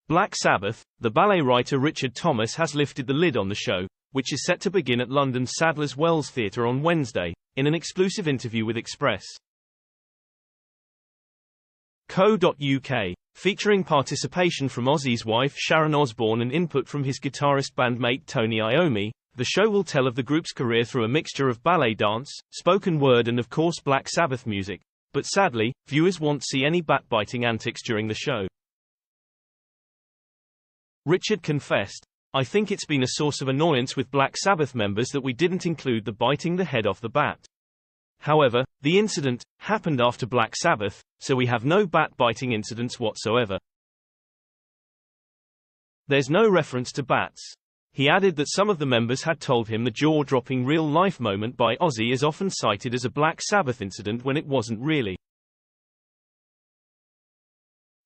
Black Sabbath, the ballet writer Richard Thomas has lifted the lid on the show, which is set to begin at London's Sadler's Wells Theatre on Wednesday, in an exclusive interview with Express.co.uk, featuring participation from Ozzy's wife Sharon Osbourne and input from his guitarist bandmate Tony Iommi. The show will tell of the group's career through a mixture of ballet dance, spoken word and of course Black Sabbath music, but sadly, viewers won't see any backbiting antics during the show. Richard confessed, "I think it's been a source of annoyance with Black Sabbath members that we didn't include the biting the head off the bat. However, the incident happened after Black Sabbath, so we have no bat-biting incidents whatsoever. There's no reference to bats." He added that some of the members had told him the jaw-dropping real-life moment by Ozzy is often cited as a Black Sabbath incident when it wasn't really.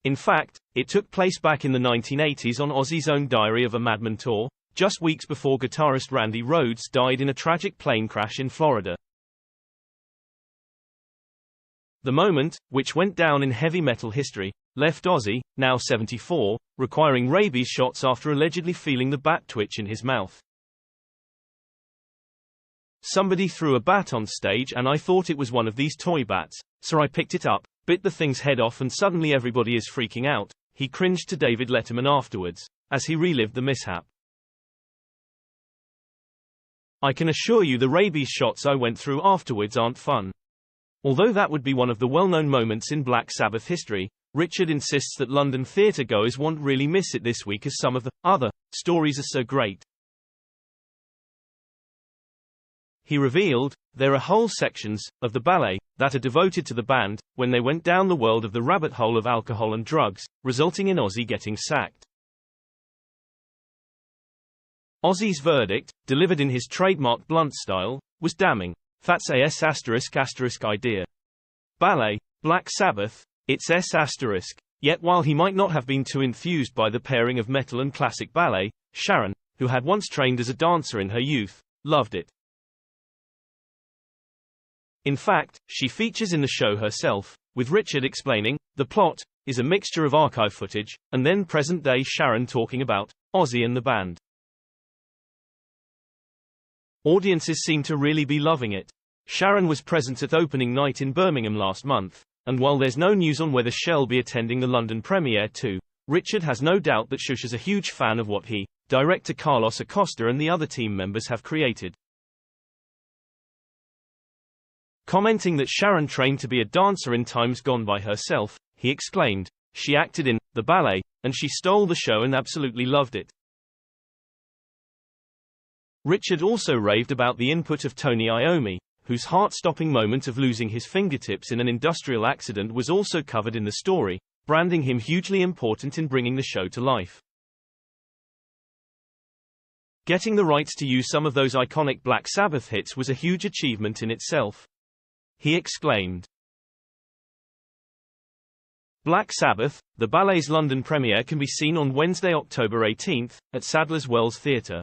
In fact, it took place back in the 1980s on Ozzy's own Diary of a Madman tour, just weeks before guitarist Randy Rhoads died in a tragic plane crash in Florida. The moment, which went down in heavy metal history, left Ozzy, now 74, requiring rabies shots after allegedly feeling the bat twitch in his mouth. "Somebody threw a bat on stage and I thought it was one of these toy bats, so I picked it up, bit the thing's head off and suddenly everybody is freaking out," he cringed to David Letterman afterwards, as he relived the mishap. "I can assure you the rabies shots I went through afterwards aren't fun." Although that would be one of the well-known moments in Black Sabbath history, Richard insists that London theatre-goers won't really miss it this week as some of the other stories are so great. He revealed, "There are whole sections of the ballet that are devoted to the band, when they went down the world of the rabbit hole of alcohol and drugs, resulting in Ozzy getting sacked." Ozzy's verdict, delivered in his trademark blunt style, was damning. "That's a S*** idea. Ballet, Black Sabbath, it's S***. Yet while he might not have been too enthused by the pairing of metal and classic ballet, Sharon, who had once trained as a dancer in her youth, loved it. In fact, she features in the show herself, with Richard explaining, "The plot is a mixture of archive footage, and then present-day Sharon talking about Ozzy and the band." Audiences seem to really be loving it. Sharon was present at opening night in Birmingham last month, and while there's no news on whether she'll be attending the London premiere too, Richard has no doubt that Shush is a huge fan of what he, director Carlos Acosta and the other team members have created. Commenting that Sharon trained to be a dancer in times gone by herself, he exclaimed, "She acted in the ballet, and she stole the show and absolutely loved it." Richard also raved about the input of Tony Iommi, whose heart-stopping moment of losing his fingertips in an industrial accident was also covered in the story, branding him hugely important in bringing the show to life. "Getting the rights to use some of those iconic Black Sabbath hits was a huge achievement in itself," he exclaimed. Black Sabbath, the ballet's London premiere can be seen on Wednesday, October 18, at Sadler's Wells Theatre.